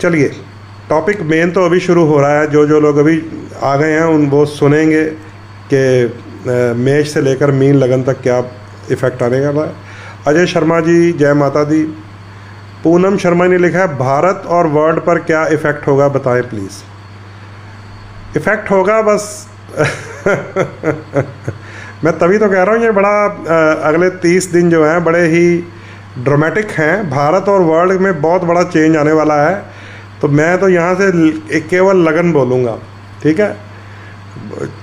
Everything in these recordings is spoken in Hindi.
चलिए, टॉपिक मेन तो अभी शुरू हो रहा है। जो लोग अभी आ गए हैं उन वो सुनेंगे कि मेष से लेकर मीन लगन तक क्या इफ़ेक्ट आने वाला है। अजय शर्मा जी, जय माता दी। पूनम शर्मा ने लिखा है, भारत और वर्ल्ड पर क्या इफ़ेक्ट होगा बताएं प्लीज़। इफ़ेक्ट होगा बस मैं तभी तो कह रहा हूँ ये बड़ा अगले 30 दिन जो हैं बड़े ही ड्रामेटिक हैं। भारत और वर्ल्ड में बहुत बड़ा चेंज आने वाला है। तो मैं तो यहाँ से केवल लगन बोलूँगा, ठीक है।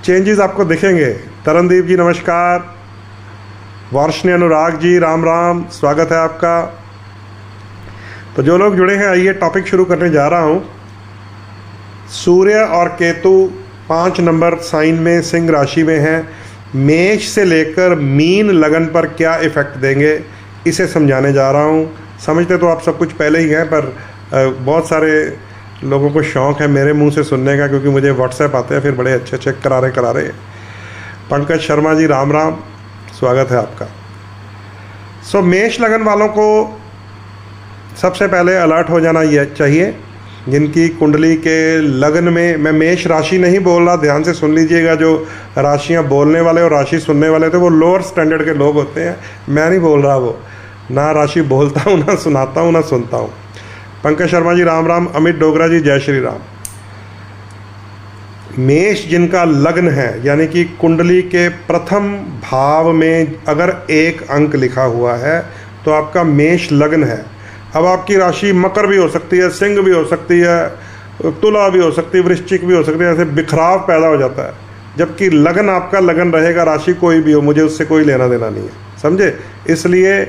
चेंजेस आपको दिखेंगे। तरनदीप जी नमस्कार। वार्षणी अनुराग जी राम राम, स्वागत है आपका। तो जो लोग जुड़े हैं आइए टॉपिक शुरू करने जा रहा हूँ। सूर्य और केतु 5 नंबर साइन में सिंह राशि में हैं। मेष से लेकर मीन लगन पर क्या इफ़ेक्ट देंगे इसे समझाने जा रहा हूँ। समझते तो आप सब कुछ पहले ही हैं, पर बहुत सारे लोगों को शौक़ है मेरे मुंह से सुनने का, क्योंकि मुझे व्हाट्सएप आते हैं फिर बड़े अच्छे अच्छे करारे। पंकज शर्मा जी राम राम, स्वागत है आपका। मेष लगन वालों को सबसे पहले अलर्ट हो जाना ये चाहिए जिनकी कुंडली के लगन में, मैं मेष राशि नहीं बोल रहा, ध्यान से सुन लीजिएगा। जो राशियां बोलने वाले और राशि सुनने वाले थे वो लोअर स्टैंडर्ड के लोग होते हैं। मैं नहीं बोल रहा, वो ना राशि बोलता हूँ, ना सुनाता हूँ, ना सुनता हूँ। पंकज शर्मा जी राम राम। अमित डोगरा जी जय श्री राम। मेष जिनका लग्न है, यानी कि कुंडली के प्रथम भाव में अगर 1 अंक लिखा हुआ है तो आपका मेष लग्न है। अब आपकी राशि मकर भी हो सकती है, सिंह भी हो सकती है, तुला भी हो सकती है, वृश्चिक भी हो सकती है। ऐसे बिखराव पैदा हो जाता है। जबकि लगन आपका लगन रहेगा, राशि कोई भी हो, मुझे उससे कोई लेना देना नहीं है, समझे। इसलिए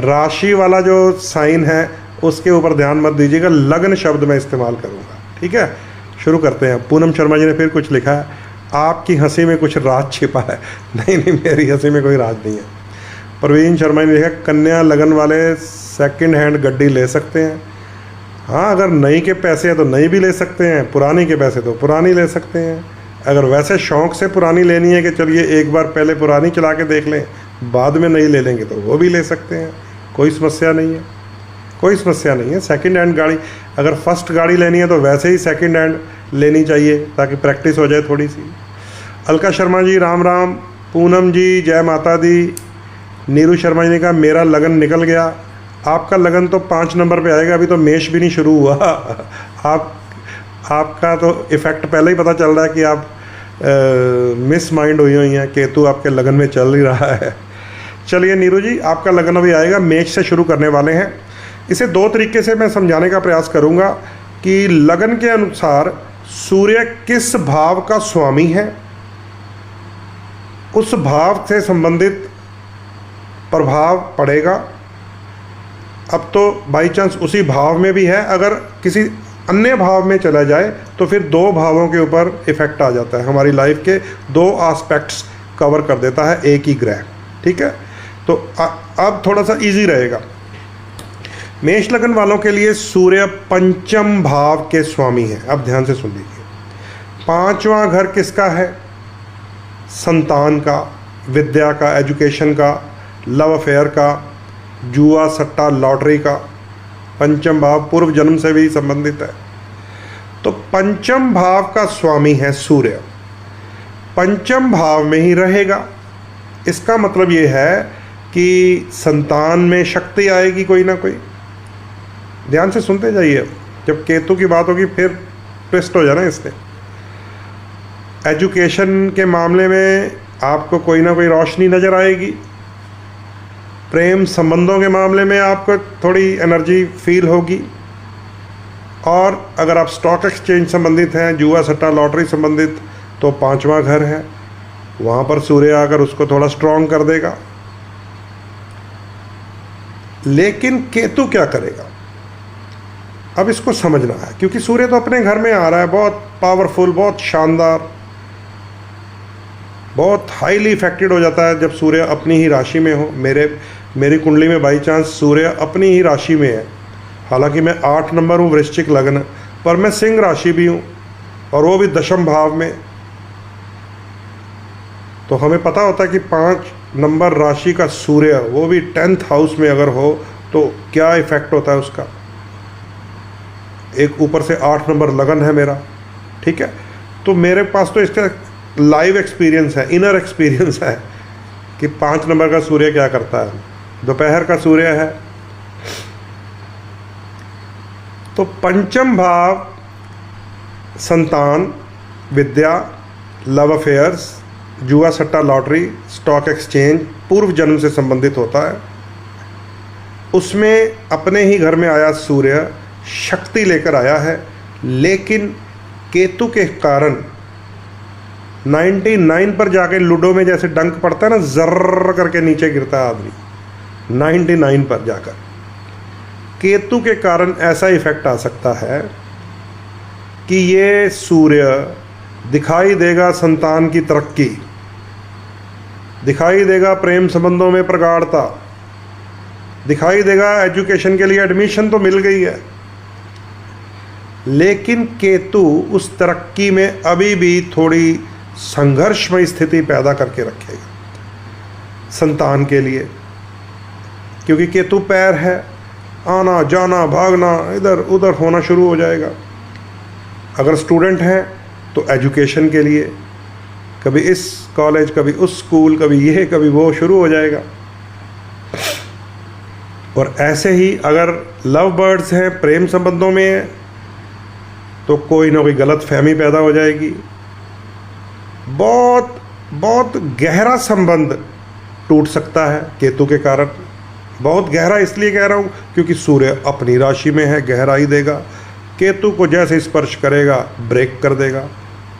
राशि वाला जो साइन है उसके ऊपर ध्यान मत दीजिएगा, लगन शब्द मैं इस्तेमाल करूँगा, ठीक है। शुरू करते हैं। पूनम शर्मा जी ने फिर कुछ लिखा है, आपकी हंसी में कुछ राज छिपा है। नहीं, मेरी हंसी में कोई राज नहीं है। प्रवीण शर्मा ने लिखा, कन्या लगन वाले सेकंड हैंड गड्डी ले सकते हैं। हाँ, अगर नई के पैसे हैं तो नई भी ले सकते हैं, पुरानी के पैसे तो पुरानी ले सकते हैं। अगर वैसे शौक़ से पुरानी लेनी है कि चलिए एक बार पहले पुरानी चला के देख लें, बाद में नई ले लेंगे, तो वो भी ले सकते हैं, कोई समस्या नहीं है, कोई समस्या नहीं है। सेकंड हैंड गाड़ी, अगर फर्स्ट गाड़ी लेनी है तो वैसे ही सेकंड हैंड लेनी चाहिए ताकि प्रैक्टिस हो जाए थोड़ी सी। अलका शर्मा जी राम राम। पूनम जी जय माता दी। नीरू शर्मा जी ने कहा, मेरा लगन निकल गया। आपका लगन तो 5 नंबर पे आएगा, अभी तो मेष भी नहीं शुरू हुआ। आपका तो इफ़ेक्ट पहले ही पता चल रहा है कि आप मिस माइंड हुई हैं। केतु आपके लगन में चल ही रहा है। चलिए नीरू जी, आपका लगन अभी आएगा, मेष से शुरू करने वाले हैं। इसे 2 तरीके से मैं समझाने का प्रयास करूंगा कि लगन के अनुसार सूर्य किस भाव का स्वामी है, उस भाव से संबंधित प्रभाव पड़ेगा। अब तो बाई चांस उसी भाव में भी है, अगर किसी अन्य भाव में चला जाए तो फिर 2 भावों के ऊपर इफेक्ट आ जाता है। हमारी लाइफ के 2 एस्पेक्ट्स कवर कर देता है एक ही ग्रह, ठीक है। तो अब थोड़ा सा इजी रहेगा। मेष लगन वालों के लिए सूर्य 5म भाव के स्वामी है। अब ध्यान से सुन लीजिए। 5वां घर किसका है? संतान का, विद्या का, एजुकेशन का, लव अफेयर का, जुआ सट्टा लॉटरी का। 5म भाव पूर्व जन्म से भी संबंधित है। तो 5म भाव का स्वामी है सूर्य, 5म भाव में ही रहेगा। इसका मतलब ये है कि संतान में शक्ति आएगी कोई ना कोई। ध्यान से सुनते जाइए, जब केतु की बात होगी फिर ट्विस्ट हो जाना इससे। एजुकेशन के मामले में आपको कोई ना कोई रोशनी नज़र आएगी। प्रेम संबंधों के मामले में आपको थोड़ी एनर्जी फील होगी। और अगर आप स्टॉक एक्सचेंज संबंधित हैं, जुआ सट्टा लॉटरी संबंधित, तो 5वां घर है, वहाँ पर सूर्य आकर उसको थोड़ा स्ट्रॉन्ग कर देगा। लेकिन केतु क्या करेगा, अब इसको समझना है, क्योंकि सूर्य तो अपने घर में आ रहा है, बहुत पावरफुल, बहुत शानदार, बहुत हाईली इफेक्टेड हो जाता है जब सूर्य अपनी ही राशि में हो। मेरी कुंडली में बाई चांस सूर्य अपनी ही राशि में है, हालांकि मैं 8 नंबर हूँ, वृश्चिक लग्न, पर मैं सिंह राशि भी हूँ और वो भी 10म भाव में। तो हमें पता होता है कि 5 नंबर राशि का सूर्य, वो भी 10th हाउस में अगर हो तो क्या इफेक्ट होता है उसका। एक ऊपर से 8 नंबर लगन है मेरा, ठीक है। तो मेरे पास तो इसका लाइव एक्सपीरियंस है, इनर एक्सपीरियंस है कि 5 नंबर का सूर्य क्या करता है। दोपहर का सूर्य है तो पंचम भाव संतान, विद्या, लव अफेयर्स, जुआ सट्टा लॉटरी, स्टॉक एक्सचेंज पूर्व जन्म से संबंधित होता है। उसमें अपने ही घर में आया सूर्य शक्ति लेकर आया है, लेकिन केतु के कारण 99 पर जाके लूडो में जैसे डंक पड़ता है ना, जर्र करके नीचे गिरता है आदमी, 99 पर जाकर केतु के कारण ऐसा इफेक्ट आ सकता है कि ये सूर्य दिखाई देगा संतान की तरक्की, दिखाई देगा प्रेम संबंधों में प्रगाढ़ता, दिखाई देगा एजुकेशन के लिए एडमिशन तो मिल गई है, लेकिन केतु उस तरक्की में अभी भी थोड़ी संघर्षमय स्थिति पैदा करके रखेगा संतान के लिए, क्योंकि केतु पैर है, आना जाना भागना इधर उधर होना शुरू हो जाएगा। अगर स्टूडेंट हैं तो एजुकेशन के लिए कभी इस कॉलेज, कभी उस स्कूल, कभी ये कभी वो शुरू हो जाएगा। और ऐसे ही अगर लव बर्ड्स हैं, प्रेम संबंधों में हैं, तो कोई ना कोई गलत फहमी पैदा हो जाएगी। बहुत बहुत गहरा संबंध टूट सकता है केतु के कारण। बहुत गहरा इसलिए कह रहा हूँ क्योंकि सूर्य अपनी राशि में है, गहराई देगा। केतु को जैसे स्पर्श करेगा ब्रेक कर देगा,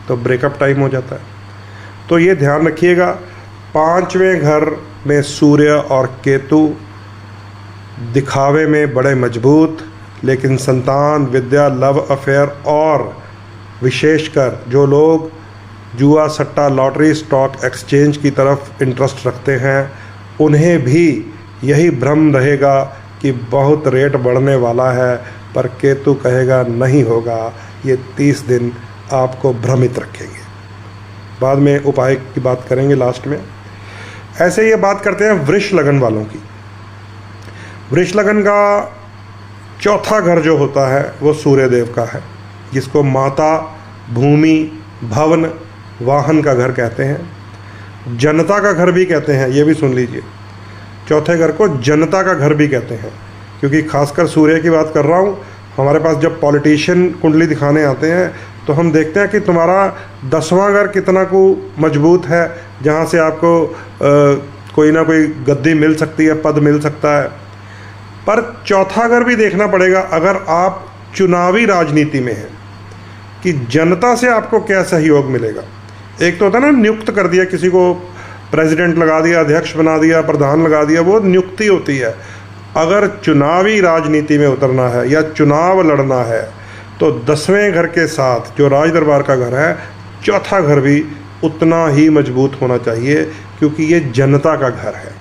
तो ब्रेकअप टाइम हो जाता है। तो ये ध्यान रखिएगा, 5वें घर में सूर्य और केतु दिखावे में बड़े मजबूत, लेकिन संतान, विद्या, लव अफेयर और विशेषकर जो लोग जुआ सट्टा लॉटरी स्टॉक एक्सचेंज की तरफ इंटरेस्ट रखते हैं, उन्हें भी यही भ्रम रहेगा कि बहुत रेट बढ़ने वाला है, पर केतु कहेगा नहीं होगा। ये 30 दिन आपको भ्रमित रखेंगे। बाद में उपाय की बात करेंगे लास्ट में। ऐसे ये बात करते हैं वृष लगन वालों की। वृष लगन का चौथा घर जो होता है वो सूर्य देव का है, जिसको माता, भूमि, भवन, वाहन का घर कहते हैं। जनता का घर भी कहते हैं, ये भी सुन लीजिए। चौथे घर को जनता का घर भी कहते हैं, क्योंकि खासकर सूर्य की बात कर रहा हूँ। हमारे पास जब पॉलिटिशियन कुंडली दिखाने आते हैं तो हम देखते हैं कि तुम्हारा 10वां घर कितना को मजबूत है, जहाँ से आपको कोई ना कोई गद्दी मिल सकती है, पद मिल सकता है। पर चौथा घर भी देखना पड़ेगा अगर आप चुनावी राजनीति में हैं, कि जनता से आपको क्या सहयोग मिलेगा। एक तो होता है ना, नियुक्त कर दिया किसी को, प्रेसिडेंट लगा दिया, अध्यक्ष बना दिया, प्रधान लगा दिया, वो नियुक्ति होती है। अगर चुनावी राजनीति में उतरना है या चुनाव लड़ना है तो 10वें घर के साथ जो राज दरबार का घर है, चौथा घर भी उतना ही मजबूत होना चाहिए, क्योंकि ये जनता का घर है।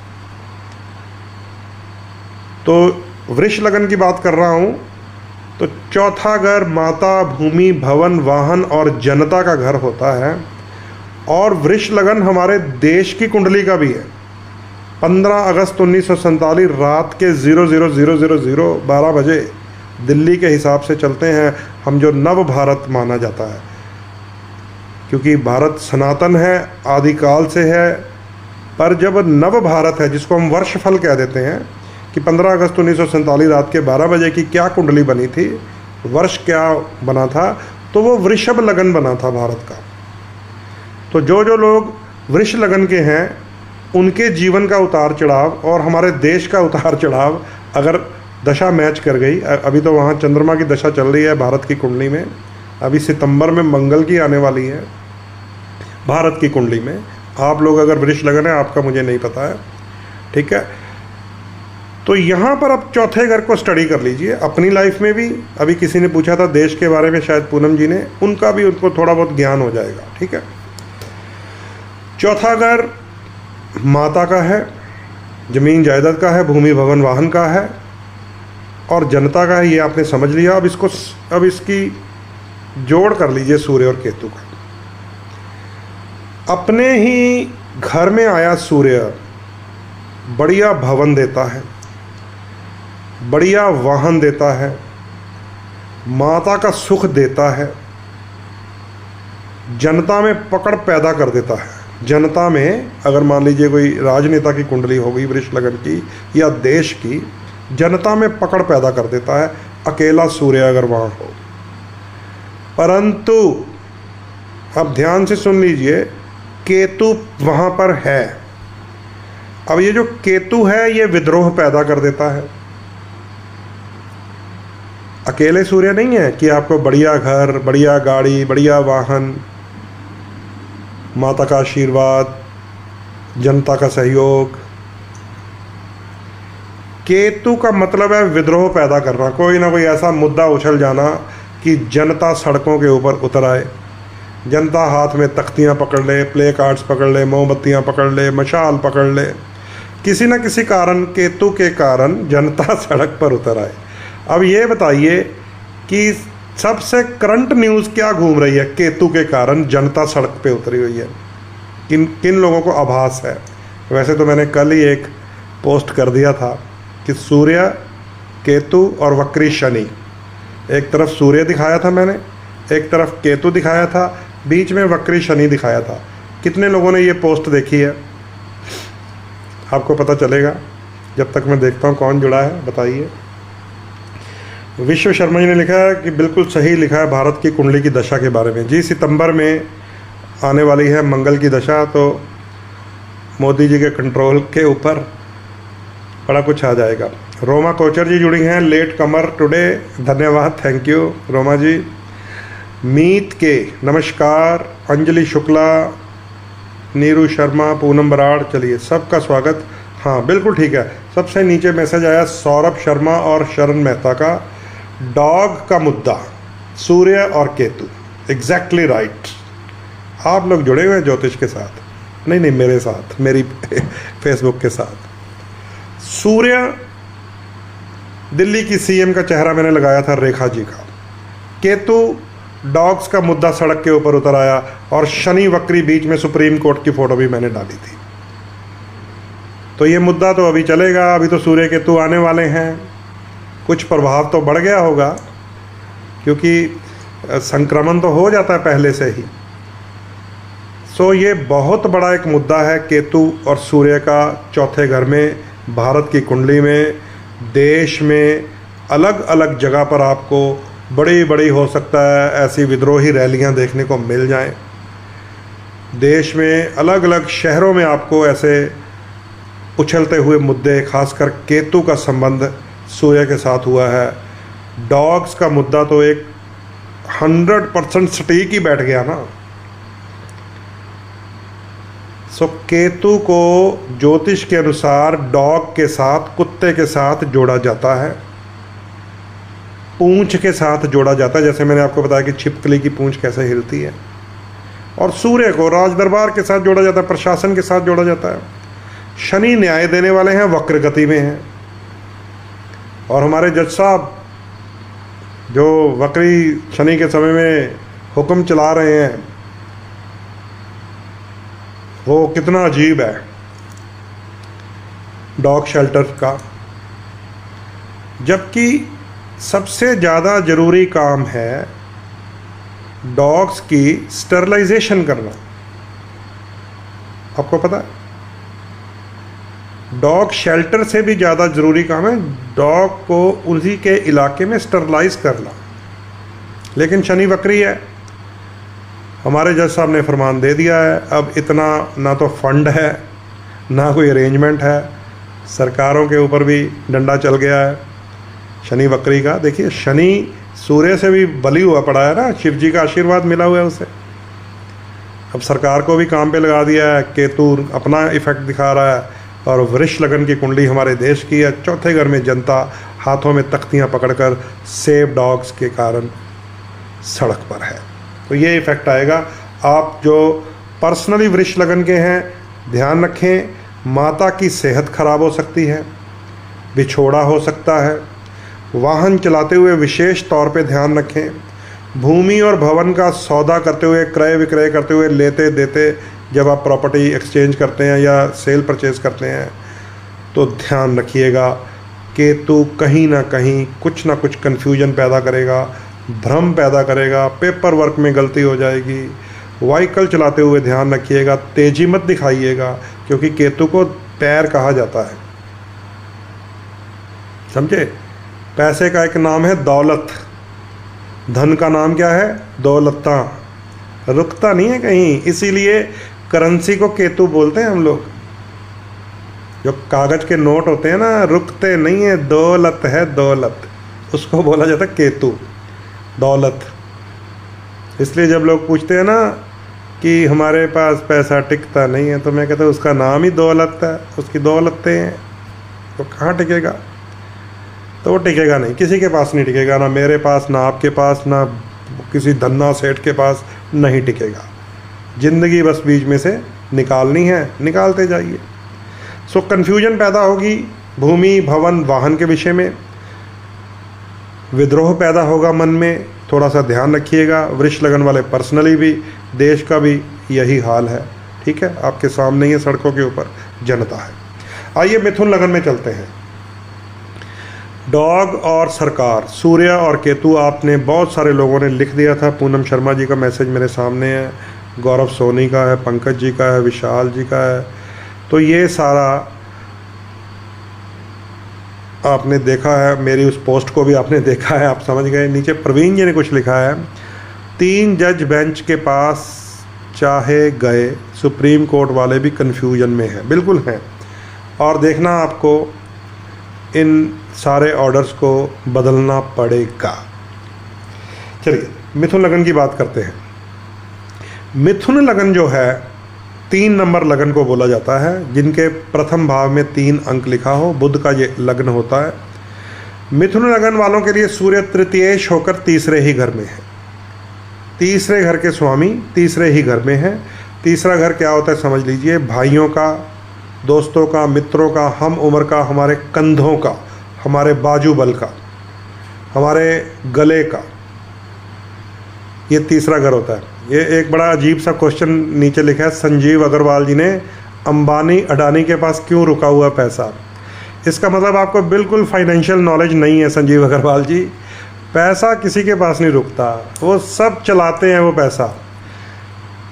तो वृष लगन की बात कर रहा हूँ, तो चौथा घर माता, भूमि, भवन, वाहन और जनता का घर होता है। और वृष लगन हमारे देश की कुंडली का भी है। 15 अगस्त 1947 रात के 00:00 12 बजे दिल्ली के हिसाब से चलते हैं हम, जो नव भारत माना जाता है, क्योंकि भारत सनातन है, आदिकाल से है। पर जब नव भारत है, जिसको हम वर्षफल कह देते हैं, कि 15 अगस्त 1947 रात के 12 बजे की क्या कुंडली बनी थी, वर्ष क्या बना था, तो वो वृषभ लगन बना था भारत का। तो जो जो लोग वृष लगन के हैं, उनके जीवन का उतार चढ़ाव और हमारे देश का उतार चढ़ाव अगर दशा मैच कर गई, अभी तो वहाँ चंद्रमा की दशा चल रही है भारत की कुंडली में, अभी सितंबर में मंगल की आने वाली है भारत की कुंडली में। आप लोग अगर वृष लगन है, आपका मुझे नहीं पता है, ठीक है। तो यहाँ पर आप चौथे घर को स्टडी कर लीजिए अपनी लाइफ में भी। अभी किसी ने पूछा था देश के बारे में, शायद पूनम जी ने, उनका भी उनको थोड़ा बहुत ज्ञान हो जाएगा, ठीक है। चौथा घर माता का है, ज़मीन जायदाद का है, भूमि, भवन, वाहन का है और जनता का है। ये आपने समझ लिया। अब इसकी जोड़ कर लीजिए सूर्य और केतु का। अपने ही घर में आया सूर्य बढ़िया भवन देता है, बढ़िया वाहन देता है, माता का सुख देता है, जनता में पकड़ पैदा कर देता है। जनता में अगर मान लीजिए कोई राजनेता की कुंडली हो गई वृष लगन की या देश की, जनता में पकड़ पैदा कर देता है अकेला सूर्य अगर वहाँ हो। परंतु अब ध्यान से सुन लीजिए, केतु वहाँ पर है। अब ये जो केतु है ये विद्रोह पैदा कर देता है। अकेले सूर्य नहीं है कि आपको बढ़िया घर, बढ़िया गाड़ी, बढ़िया वाहन, माता का आशीर्वाद, जनता का सहयोग। केतु का मतलब है विद्रोह पैदा करना, कोई ना कोई ऐसा मुद्दा उछल जाना कि जनता सड़कों के ऊपर उतर आए, जनता हाथ में तख्तियाँ पकड़ ले, प्ले कार्ड्स पकड़ ले, मोमबत्तियाँ पकड़ ले, मशाल पकड़ ले। किसी न किसी कारण, केतु के कारण जनता सड़क पर उतर आए। अब ये बताइए कि सबसे करंट न्यूज़ क्या घूम रही है? केतु के कारण जनता सड़क पे उतरी हुई है। किन किन लोगों को आभास है? वैसे तो मैंने कल ही एक पोस्ट कर दिया था कि सूर्य, केतु और वक्री शनि, एक तरफ सूर्य दिखाया था मैंने, एक तरफ केतु दिखाया था, बीच में वक्री शनि दिखाया था। कितने लोगों ने ये पोस्ट देखी है? आपको पता चलेगा जब तक मैं देखता हूँ कौन जुड़ा है, बताइए। विश्व शर्मा जी ने लिखा है कि बिल्कुल सही लिखा है भारत की कुंडली की दशा के बारे में। जी, सितंबर में आने वाली है मंगल की दशा, तो मोदी जी के कंट्रोल के ऊपर बड़ा कुछ आ जाएगा। रोमा कोचर जी जुड़ी हैं, लेट कमर टुडे, धन्यवाद, थैंक यू रोमा जी। मीत के नमस्कार, अंजलि शुक्ला, नीरू शर्मा, पूनम बराड़, चलिए सबका स्वागत। हाँ बिल्कुल ठीक है। सबसे नीचे मैसेज आया सौरभ शर्मा और शरण मेहता का, डॉग का मुद्दा, सूर्य और केतु, एग्जैक्टली राइट। आप लोग जुड़े हुए हैं ज्योतिष के साथ, नहीं मेरे साथ, मेरी फेसबुक के साथ। सूर्य दिल्ली की सीएम का चेहरा मैंने लगाया था रेखा जी का, केतु डॉग्स का मुद्दा सड़क के ऊपर उतर आया, और शनि वक्री बीच में सुप्रीम कोर्ट की फोटो भी मैंने डाली थी। तो ये मुद्दा तो अभी चलेगा, अभी तो सूर्य केतु आने वाले हैं। कुछ प्रभाव तो बढ़ गया होगा क्योंकि संक्रमण तो हो जाता है पहले से ही। सो ये बहुत बड़ा एक मुद्दा है केतु और सूर्य का चौथे घर में, भारत की कुंडली में, देश में अलग अलग जगह पर आपको बड़ी बड़ी हो सकता है ऐसी विद्रोही रैलियां देखने को मिल जाएं। देश में अलग अलग शहरों में आपको ऐसे उछलते हुए मुद्दे, खासकर केतु का संबंध सूर्य के साथ हुआ है। डॉग्स का मुद्दा तो एक 100% सटीक ही बैठ गया ना। सो केतु को ज्योतिष के अनुसार डॉग के साथ, कुत्ते के साथ जोड़ा जाता है, पूंछ के साथ जोड़ा जाता है, जैसे मैंने आपको बताया कि छिपकली की पूंछ कैसे हिलती है। और सूर्य को राजदरबार के साथ जोड़ा जाता है, प्रशासन के साथ जोड़ा जाता है। शनि न्याय देने वाले हैं, वक्र गति में हैं। और हमारे जज साहब जो वक्री शनि के समय में हुक्म चला रहे हैं, वो कितना अजीब है। डॉग शेल्टर का, जबकि सबसे ज़्यादा ज़रूरी काम है डॉग्स की स्टरलाइजेशन करना। आपको पता है, डॉग शेल्टर से भी ज़्यादा ज़रूरी काम है डॉग को उसी के इलाके में स्टरलाइज करना। लेकिन शनि वक्री है, हमारे जज साहब ने फरमान दे दिया है। अब इतना ना तो फंड है, ना कोई अरेंजमेंट है, सरकारों के ऊपर भी डंडा चल गया है शनि वक्री का। देखिए, शनि सूर्य से भी बली हुआ पड़ा है ना, शिव जी का आशीर्वाद मिला हुआ है उसे। अब सरकार को भी काम पे लगा दिया है, केतु अपना इफेक्ट दिखा रहा है, और वृष लगन की कुंडली हमारे देश की है। चौथे घर में जनता हाथों में तख्तियाँ पकड़कर सेव डॉग्स के कारण सड़क पर है। तो ये इफ़ेक्ट आएगा। आप जो पर्सनली वृष लगन के हैं, ध्यान रखें, माता की सेहत खराब हो सकती है, बिछोड़ा हो सकता है। वाहन चलाते हुए विशेष तौर पे ध्यान रखें। भूमि और भवन का सौदा करते हुए, क्रय विक्रय करते हुए, लेते देते, जब आप प्रॉपर्टी एक्सचेंज करते हैं या सेल परचेज करते हैं, तो ध्यान रखिएगा केतु कहीं ना कहीं कुछ ना कुछ कन्फ्यूजन पैदा करेगा, भ्रम पैदा करेगा, पेपर वर्क में गलती हो जाएगी। व्हीकल चलाते हुए ध्यान रखिएगा, तेजी मत दिखाइएगा, क्योंकि केतु को पैर कहा जाता है, समझे। पैसे का एक नाम है दौलत, धन का नाम क्या है? दौलता, रुकता नहीं है कहीं, इसीलिए करेंसी को केतु बोलते हैं हम लोग। जो कागज के नोट होते हैं ना, रुकते नहीं है, दौलत है दौलत, उसको बोला जाता है केतु, दौलत। इसलिए जब लोग पूछते हैं ना कि हमारे पास पैसा टिकता नहीं है, तो मैं कहता हूँ उसका नाम ही दौलत है, उसकी दौलतें हैं, तो कहाँ टिकेगा? तो वो टिकेगा नहीं, किसी के पास नहीं टिकेगा, ना मेरे पास, ना आपके पास, ना किसी धन्ना सेठ के पास नहीं टिकेगा। ज़िंदगी बस बीच में से निकालनी है, निकालते जाइए। सो कन्फ्यूजन पैदा होगी भूमि, भवन, वाहन के विषय में, विद्रोह पैदा होगा मन में, थोड़ा सा ध्यान रखिएगा। वृष लगन वाले पर्सनली भी, देश का भी यही हाल है, ठीक है। आपके सामने ही सड़कों के ऊपर जनता है। आइए मिथुन लगन में चलते हैं। डॉग और सरकार, सूर्य और केतु, आपने बहुत सारे लोगों ने लिख दिया था। पूनम शर्मा जी का मैसेज मेरे सामने है, गौरव सोनी का है, पंकज जी का है, विशाल जी का है। तो ये सारा आपने देखा है, मेरी उस पोस्ट को भी आपने देखा है, आप समझ गए। नीचे प्रवीण जी ने कुछ लिखा है, 3 जज बेंच के पास चाहे गए, सुप्रीम कोर्ट वाले भी कन्फ्यूजन में हैं। बिल्कुल हैं, और देखना आपको इन सारे ऑर्डर्स को बदलना पड़ेगा। चलिए मिथुन लगन की बात करते हैं। मिथुन लगन जो है 3 नंबर लगन को बोला जाता है, जिनके प्रथम भाव में 3 अंक लिखा हो। बुध का ये लग्न होता है। मिथुन लगन वालों के लिए सूर्य तृतीयेश होकर तीसरे ही घर में है। तीसरे घर के स्वामी तीसरे ही घर में है। तीसरा घर क्या होता है समझ लीजिए, भाइयों का, दोस्तों का, मित्रों का, हम उम्र का, हमारे कंधों का, हमारे बाजू बल का, हमारे गले का, ये तीसरा घर होता है। ये एक बड़ा अजीब सा क्वेश्चन नीचे लिखा है संजीव अग्रवाल जी ने, अंबानी अडानी के पास क्यों रुका हुआ पैसा? इसका मतलब आपको बिल्कुल फाइनेंशियल नॉलेज नहीं है संजीव अग्रवाल जी। पैसा किसी के पास नहीं रुकता, वो सब चलाते हैं, वो पैसा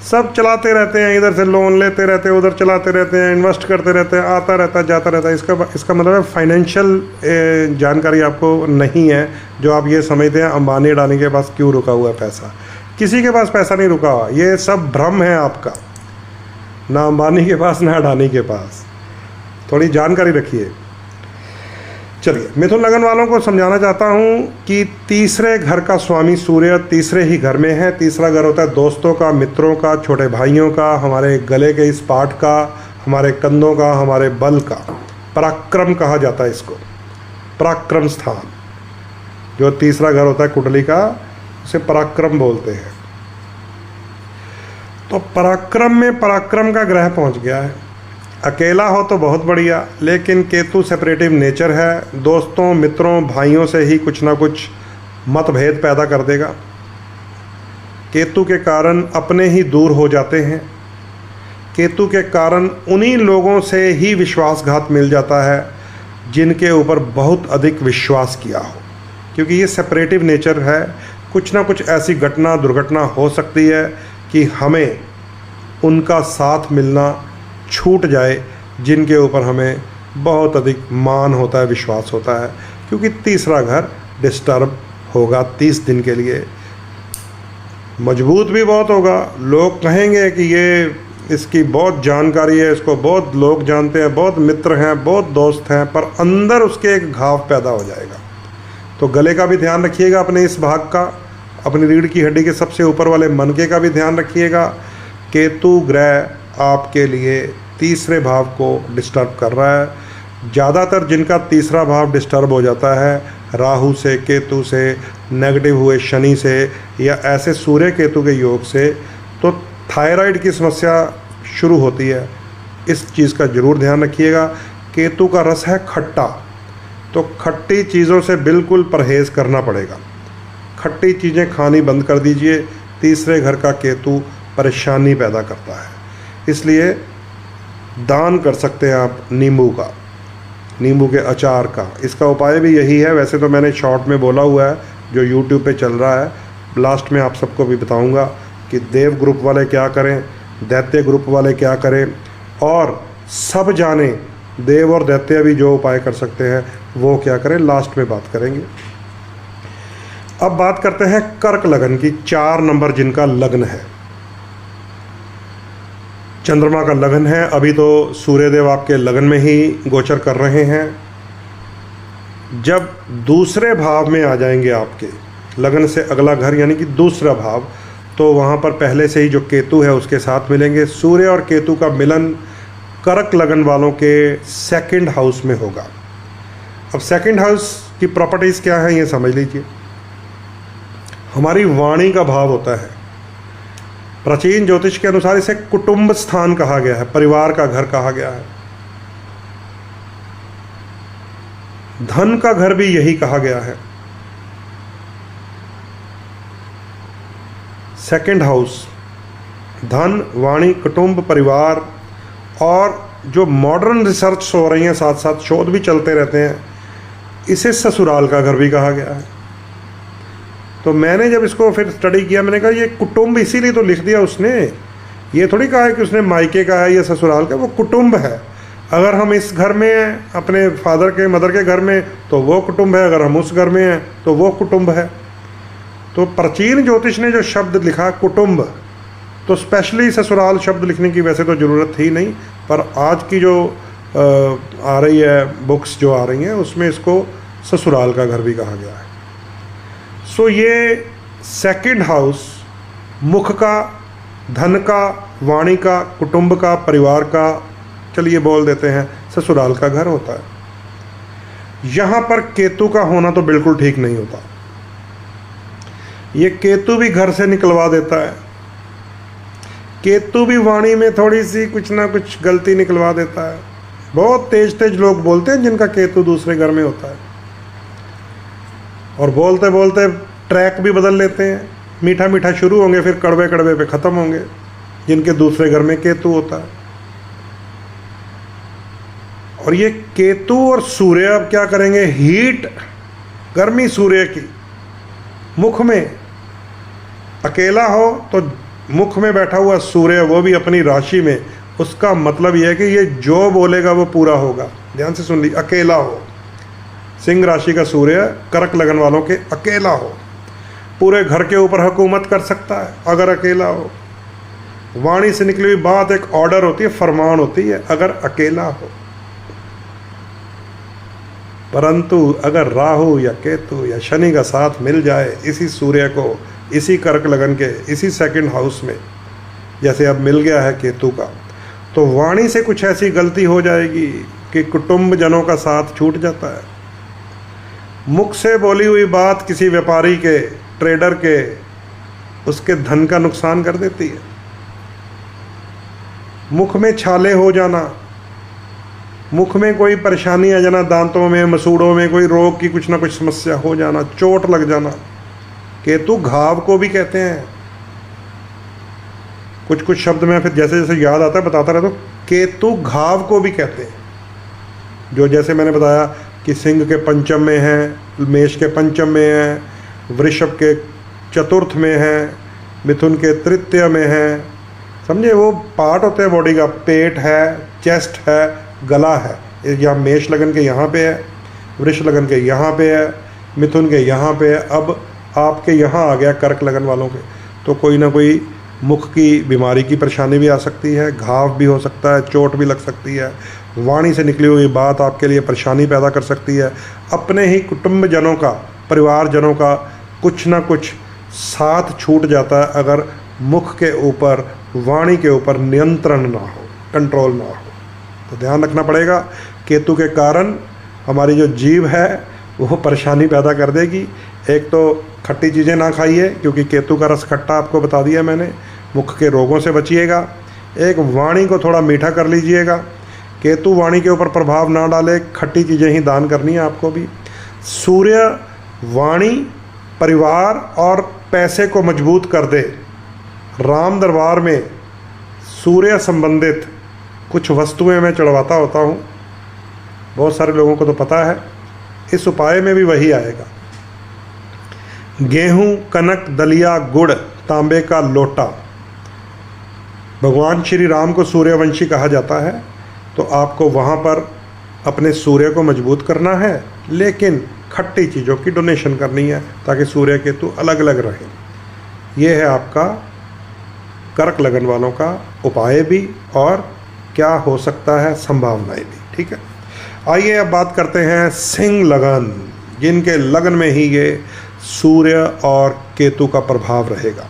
सब चलाते रहते हैं, इधर से लोन लेते रहते हैं, उधर चलाते रहते हैं, इन्वेस्ट करते रहते हैं, आता रहता है, जाता रहता है। इसका मतलब है फाइनेंशियल जानकारी आपको नहीं है, जो आप ये समझते हैं अंबानी अडानी के पास क्यों रुका हुआ है पैसा। किसी के पास पैसा नहीं रुका हुआ, ये सब भ्रम है आपका, ना अंबानी के पास ना अडानी के पास। थोड़ी जानकारी रखिए। चलिए मिथुन लगन वालों को समझाना चाहता हूँ कि तीसरे घर का स्वामी सूर्य तीसरे ही घर में है। तीसरा घर होता है दोस्तों का, मित्रों का, छोटे भाइयों का, हमारे गले के इस पार्ट का, हमारे कंधों का, हमारे बल का। पराक्रम कहा जाता है इसको, पराक्रम स्थान। जो तीसरा घर होता है कुंडली का, उसे पराक्रम बोलते हैं। तो पराक्रम में पराक्रम का ग्रह पहुंच गया है। अकेला हो तो बहुत बढ़िया, लेकिन केतु सेपरेटिव नेचर है, दोस्तों, मित्रों, भाइयों से ही कुछ ना कुछ मतभेद पैदा कर देगा। केतु के कारण अपने ही दूर हो जाते हैं। केतु के कारण उन्हीं लोगों से ही विश्वासघात मिल जाता है जिनके ऊपर बहुत अधिक विश्वास किया हो, क्योंकि ये सेपरेटिव नेचर है। कुछ ना कुछ ऐसी घटना, दुर्घटना हो सकती है कि हमें उनका साथ मिलना छूट जाए जिनके ऊपर हमें बहुत अधिक मान होता है, विश्वास होता है, क्योंकि तीसरा घर डिस्टर्ब होगा 30 दिन के लिए। मजबूत भी बहुत होगा, लोग कहेंगे कि ये इसकी बहुत जानकारी है, इसको बहुत लोग जानते हैं, बहुत मित्र हैं, बहुत दोस्त हैं, पर अंदर उसके एक घाव पैदा हो जाएगा। तो गले का भी ध्यान रखिएगा, अपने इस भाग का, अपनी रीढ़ की हड्डी के सबसे ऊपर वाले मनके का भी ध्यान रखिएगा। केतु ग्रह आपके लिए तीसरे भाव को डिस्टर्ब कर रहा है। ज़्यादातर जिनका तीसरा भाव डिस्टर्ब हो जाता है राहु से, केतु से, नेगेटिव हुए शनि से, या ऐसे सूर्य केतु के योग से, तो थायराइड की समस्या शुरू होती है। इस चीज़ का ज़रूर ध्यान रखिएगा। केतु का रस है खट्टा, तो खट्टी चीज़ों से बिल्कुल परहेज़ करना पड़ेगा। खट्टी चीज़ें खानी बंद कर दीजिए। तीसरे घर का केतु परेशानी पैदा करता है, इसलिए दान कर सकते हैं आप नींबू का, नींबू के अचार का। इसका उपाय भी यही है, वैसे तो मैंने शॉर्ट में बोला हुआ है, जो यूट्यूब पे चल रहा है। लास्ट में आप सबको भी बताऊंगा कि देव ग्रुप वाले क्या करें, दैत्य ग्रुप वाले क्या करें, और सब जाने देव और दैत्य भी जो उपाय कर सकते हैं वो क्या करें, लास्ट में बात करेंगे। अब बात करते हैं कर्क लगन की। 4 नंबर जिनका लग्न है, चंद्रमा का लगन है। अभी तो सूर्यदेव आपके लगन में ही गोचर कर रहे हैं। जब दूसरे भाव में आ जाएंगे आपके लगन से अगला घर यानी कि दूसरा भाव, तो वहाँ पर पहले से ही जो केतु है उसके साथ मिलेंगे। सूर्य और केतु का मिलन कर्क लगन वालों के सेकंड हाउस में होगा। अब सेकंड हाउस की प्रॉपर्टीज़ क्या है ये समझ लीजिए। हमारी वाणी का भाव होता है। प्राचीन ज्योतिष के अनुसार इसे कुटुंब स्थान कहा गया है, परिवार का घर कहा गया है। धन का घर भी यही कहा गया है। सेकंड हाउस धन, वाणी, कुटुंब, परिवार, और जो मॉडर्न रिसर्च हो रही हैं, साथ साथ शोध भी चलते रहते हैं, इसे ससुराल का घर भी कहा गया है। तो मैंने जब इसको फिर स्टडी किया, मैंने कहा ये कुटुंब इसीलिए तो लिख दिया उसने, ये थोड़ी कहा है कि उसने मायके का है या ससुराल का, वो कुटुंब है। अगर हम इस घर में हैं अपने फादर के मदर के घर में तो वो कुटुंब है, अगर हम उस घर में हैं तो वो कुटुंब है। तो प्राचीन ज्योतिष ने जो शब्द लिखा कुटुंब, तो स्पेशली ससुराल शब्द लिखने की वैसे तो ज़रूरत थी नहीं, पर आज की जो आ रही है बुक्स जो आ रही हैं उसमें इसको ससुराल का घर भी कहा गया है। सो ये सेकंड हाउस मुख का, धन का, वाणी का, कुटुंब का, परिवार का, चलिए बोल देते हैं ससुराल का घर होता है। यहाँ पर केतु का होना तो बिल्कुल ठीक नहीं होता। ये केतु भी घर से निकलवा देता है। केतु भी वाणी में थोड़ी सी कुछ ना कुछ गलती निकलवा देता है। बहुत तेज तेज लोग बोलते हैं जिनका केतु दूसरे घर में होता है, और बोलते बोलते ट्रैक भी बदल लेते हैं। मीठा मीठा शुरू होंगे फिर कड़वे कड़वे पे ख़त्म होंगे, जिनके दूसरे घर में केतु होता है। और ये केतु और सूर्य अब क्या करेंगे, हीट, गर्मी सूर्य की मुख में अकेला हो तो मुख में बैठा हुआ सूर्य वो भी अपनी राशि में, उसका मतलब यह है कि ये जो बोलेगा वो पूरा होगा। ध्यान से सुन ली, अकेला हो। सिंह राशि का सूर्य कर्क लगन वालों के अकेला हो, पूरे घर के ऊपर हुकूमत कर सकता है अगर अकेला हो। वाणी से निकली हुई बात एक ऑर्डर होती है, फरमान होती है अगर अकेला हो। परंतु अगर राहु या केतु या शनि का साथ मिल जाए इसी सूर्य को, इसी कर्क लगन के इसी सेकंड हाउस में, जैसे अब मिल गया है केतु का, तो वाणी से कुछ ऐसी गलती हो जाएगी कि कुटुंब जनों का साथ छूट जाता है। मुख से बोली हुई बात किसी व्यापारी के, ट्रेडर के, उसके धन का नुकसान कर देती है। मुख में छाले हो जाना, मुख में कोई परेशानी आ जाना, दांतों में, मसूड़ों में कोई रोग की कुछ ना कुछ समस्या हो जाना, चोट लग जाना। केतु घाव को भी कहते हैं। कुछ कुछ शब्द में फिर जैसे जैसे याद आता है बताता रहता हूँ। केतु घाव को भी कहते हैं, जो जैसे मैंने बताया कि सिंह के पंचम में है, मेष के पंचम में है, वृषभ के चतुर्थ में है, मिथुन के तृतीय में है। समझे, वो पार्ट होते हैं बॉडी का, पेट है, चेस्ट है, गला है। यहाँ मेष लगन के यहाँ पे है, वृष लगन के यहाँ पे है, मिथुन के यहाँ पे है। अब आपके यहाँ आ गया कर्क लगन वालों के, तो कोई ना कोई मुख की बीमारी की परेशानी भी आ सकती है, घाव भी हो सकता है, चोट भी लग सकती है। वाणी से निकली हुई बात आपके लिए परेशानी पैदा कर सकती है। अपने ही कुटुंब जनों का, परिवार जनों का कुछ ना कुछ साथ छूट जाता है अगर मुख के ऊपर, वाणी के ऊपर नियंत्रण ना हो, कंट्रोल ना हो। तो ध्यान रखना पड़ेगा। केतु के कारण हमारी जो जीभ है वो परेशानी पैदा कर देगी। एक तो खट्टी चीज़ें ना खाइए, क्योंकि केतु का रस खट्टा आपको बता दिया मैंने। मुख के रोगों से बचिएगा। एक वाणी को थोड़ा मीठा कर लीजिएगा। केतु वाणी के ऊपर प्रभाव ना डाले, खट्टी चीज़ें ही दान करनी है आपको भी। सूर्य वाणी, परिवार और पैसे को मजबूत कर दे। राम दरबार में सूर्य संबंधित कुछ वस्तुएं मैं चढ़वाता होता हूँ, बहुत सारे लोगों को तो पता है। इस उपाय में भी वही आएगा। गेहूं, कनक, दलिया, गुड़, तांबे का लोटा। भगवान श्री राम को सूर्यवंशी कहा जाता है, तो आपको वहाँ पर अपने सूर्य को मजबूत करना है, लेकिन खट्टी चीज़ों की डोनेशन करनी है ताकि सूर्य केतु अलग अलग रहे। ये है आपका कर्क लगन वालों का उपाय भी और क्या हो सकता है संभावनाएं भी। ठीक है, आइए अब बात करते हैं सिंह लगन, जिनके लगन में ही ये सूर्य और केतु का प्रभाव रहेगा।